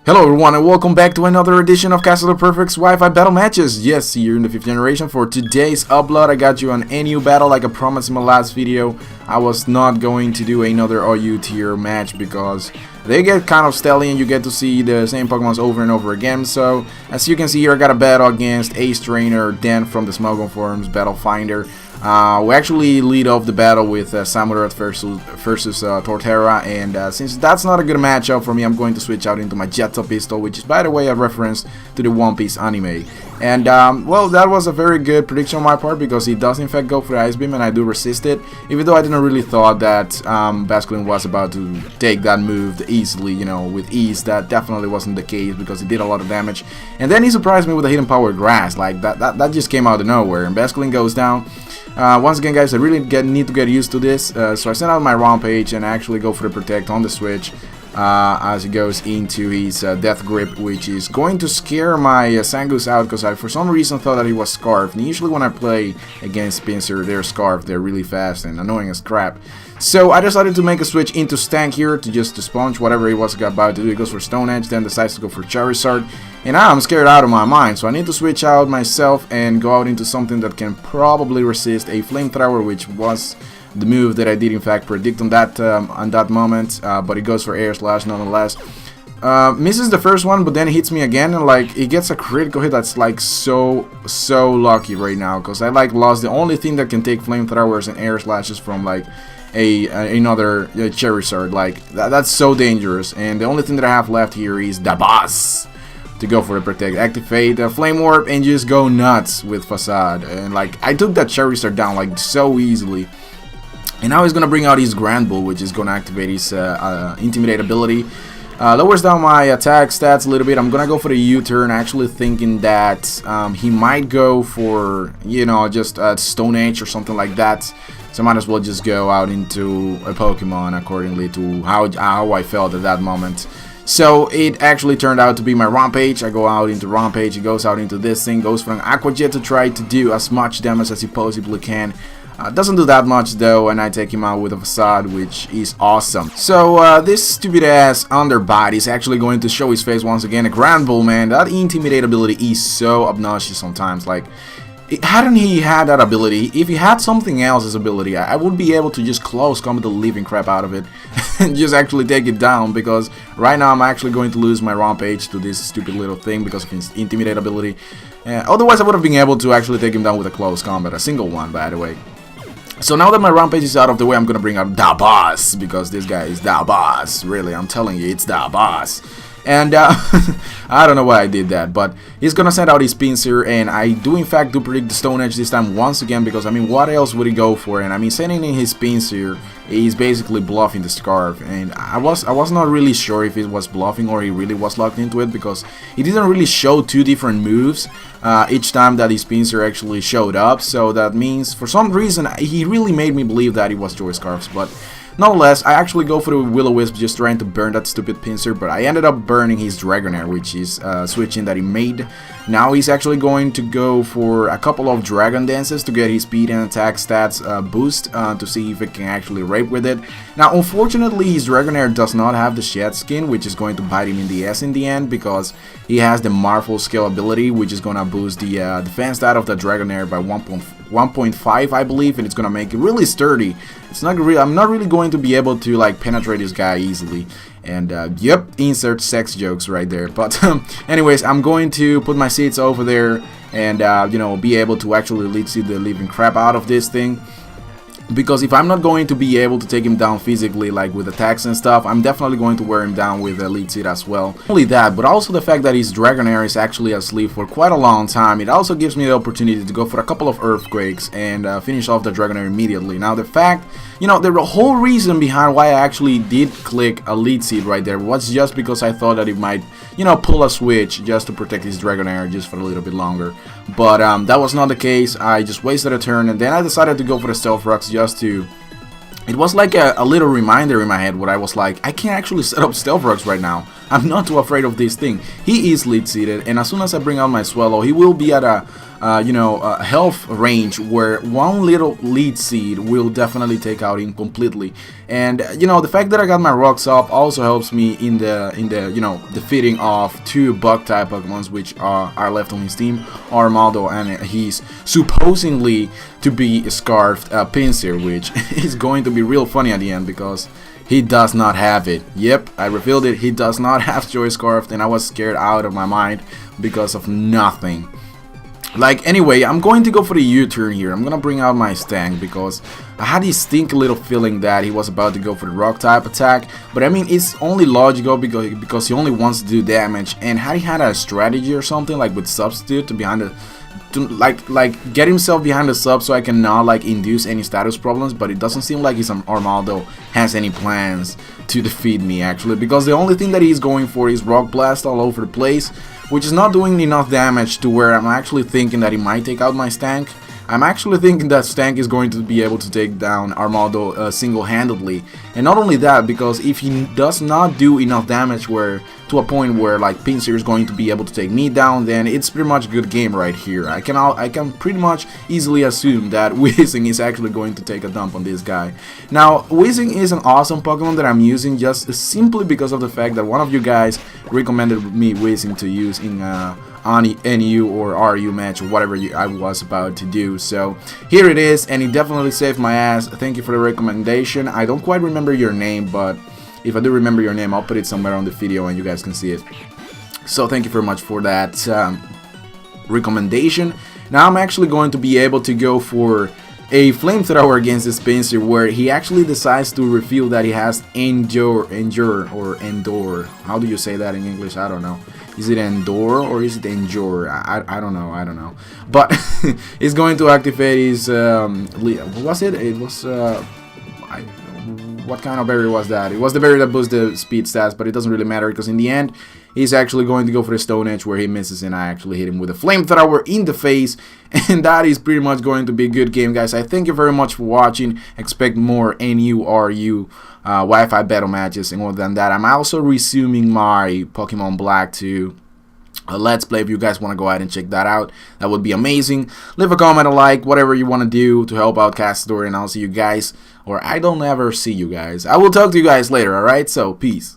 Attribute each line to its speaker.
Speaker 1: Hello everyone and welcome back to another edition of Castle of Perfect's Wi-Fi battle matches. Yes, here in the 5th generation. For today's upload, I got you an NU battle like I promised in my last video. I was not going to do another RU tier match because they get kind of stealthy and you get to see the same Pokemons over and over again. So, as you can see here, I got a battle against Acetrainerdan from the Smogon Forums Battle Finder. We actually lead off the battle with Samurai versus Torterra, and since that's not a good matchup for me, I'm going to switch out into my Jetta pistol, which is, by the way, a reference to the One Piece anime. And well, that was a very good prediction on my part because he does in fact go for the Ice Beam, and I do resist it, even though I didn't really thought that Basculin was about to take that move easily, you know, with ease. That definitely wasn't the case because he did a lot of damage. And then he surprised me with a Hidden Power Grass, like that just came out of nowhere, and Basculin goes down. Once again, guys, I really need to get used to this, so I send out my Rampage and I actually go for the Protect on the switch as he goes into his Death Grip, which is going to scare my Sangus out because I for some reason thought that he was Scarfed, and usually when I play against Pinsir, they're Scarfed, they're really fast and annoying as crap. So I decided to make a switch into Stank here to sponge whatever he was about to do. He goes for Stone Edge, then decides to go for Charizard, and now I'm scared out of my mind, so I need to switch out myself and go out into something that can probably resist a Flamethrower, which was the move that I did in fact predict on that moment, but he goes for Air Slash nonetheless. Misses the first one, but then hits me again, and like he gets a critical hit. That's like so lucky right now, because I like lost the only thing that can take Flamethrowers and Air Slashes from like another Charizard. Like that's so dangerous, and the only thing that I have left here is the boss to go for the Protect. Activate the Flame Warp and just go nuts with Facade, and like I took that Charizard down like so easily. And now he's gonna bring out his Grand Bull, which is gonna activate his Intimidate ability. Lowers down my attack stats a little bit. I'm gonna go for the U-turn, actually thinking that he might go for, you know, just Stone Age or something like that. So I might as well just go out into a Pokemon accordingly to how I felt at that moment. So it actually turned out to be my Rampage. I go out into Rampage, he goes out into this thing, goes for an Aqua Jet to try to do as much damage as he possibly can. Doesn't do that much though, and I take him out with a Facade, which is awesome. So this stupid ass Underbite is actually going to show his face once again. A Grand Bull, man, that Intimidate ability is so obnoxious sometimes. Like, hadn't he had that ability, if he had something else's ability, I would be able to just close combat the living crap out of it and just actually take it down, because right now I'm actually going to lose my Rampage to this stupid little thing because of his Intimidate ability. Otherwise I would have been able to actually take him down with a close combat, a single one, by the way. So now that my Rampage is out of the way, I'm gonna bring out the boss, because this guy is the boss. Really, I'm telling you, it's the boss. And I don't know why I did that, but he's gonna send out his Pinsir, and I do in fact predict the Stone Edge this time once again, because I mean, what else would he go for? And I mean, sending in his Pinsir, he's basically bluffing the Scarf, and I was not really sure if it was bluffing or he really was locked into it, because he didn't really show two different moves each time that his Pinsir actually showed up. So that means for some reason he really made me believe that he was Joy Scarfs, but nonetheless, I actually go for the Will-O-Wisp, just trying to burn that stupid Pinsir, but I ended up burning his Dragonair, which is switching that he made. Now he's actually going to go for a couple of Dragon Dances to get his speed and attack stats boost to see if it can actually rape with it. Now, unfortunately, his Dragonair does not have the Shed Skin, which is going to bite him in the ass in the end, because he has the Marvel Scale ability, which is going to boost the defense stat of the Dragonair by 1.5, I believe, and it's gonna make it really sturdy. It's not really, I'm not really going to be able to like penetrate this guy easily. And yep, insert sex jokes right there. But anyways, I'm going to put my seats over there and you know, be able to actually lead seed the living crap out of this thing. Because if I'm not going to be able to take him down physically, like with attacks and stuff, I'm definitely going to wear him down with Lead Seed as well. Not only that, but also the fact that his Dragonair is actually asleep for quite a long time, it also gives me the opportunity to go for a couple of Earthquakes and finish off the Dragonair immediately. Now the fact, you know, the whole reason behind why I actually did click a Lead Seed right there was just because I thought that it might, you know, pull a switch just to protect his Dragonair just for a little bit longer. But that was not the case. I just wasted a turn, and then I decided to go for the Stealth Rocks just to... It was like a little reminder in my head where I was like, I can't actually set up Stealth Rocks right now. I'm not too afraid of this thing. He is lead seated, and as soon as I bring out my Swallow, he will be at a health range where one little lead seed will definitely take out him completely. And the fact that I got my rocks up also helps me in the defeating of 2 bug type Pokemons which are left on his team, Armaldo and he's supposedly to be Scarfed Pinsir, which is going to be real funny at the end because he does not have it. Yep, I revealed it. He does not have Joy Scarfed, and I was scared out of my mind because of nothing. Like, anyway, I'm going to go for the U-turn here. I'm gonna bring out my Stank because I had this stinky little feeling that he was about to go for the rock type attack. But I mean, it's only logical because he only wants to do damage. And had he had a strategy or something like with substitute to behind the like get himself behind the sub so I cannot like induce any status problems, but it doesn't seem like his Armaldo has any plans to defeat me actually, because the only thing that he's going for is Rock Blast all over the place, which is not doing enough damage to where I'm actually thinking that he might take out my Stank. I'm actually thinking that Stank is going to be able to take down Armaldo single-handedly. And not only that, because if he does not do enough damage to a point where like Pinsir is going to be able to take me down, then it's pretty much a good game right here. I can pretty much easily assume that Weezing is actually going to take a dump on this guy. Now, Weezing is an awesome Pokemon that I'm using just simply because of the fact that one of you guys recommended me Weezing to use in NU or RU match or whatever I was about to do. So here it is, and it definitely saved my ass. Thank you for the recommendation. I don't quite remember your name, but if I do remember your name, I'll put it somewhere on the video and you guys can see it. So thank you very much for that recommendation. Now I'm actually going to be able to go for a flamethrower against this Pinsir, where he actually decides to reveal that he has Endure. How do you say that in English? I don't know. Is it Endure or is it Endure? I don't know. But he's going to activate his what was it? It was what kind of berry was that? It was the berry that boosts the speed stats, but it doesn't really matter because in the end he's actually going to go for the Stone Edge where he misses, and I actually hit him with a flamethrower in the face, and that is pretty much going to be a good game, guys. I thank you very much for watching. Expect more NU, RU Wi-Fi battle matches, and more than that, I'm also resuming my Pokemon Black to Let's Play. If you guys want to go ahead and check that out, that would be amazing. Leave a comment, a like, whatever you want to do to help out Castador, and I'll see you guys, or I don't ever see you guys. I will talk to you guys later, alright? So, peace.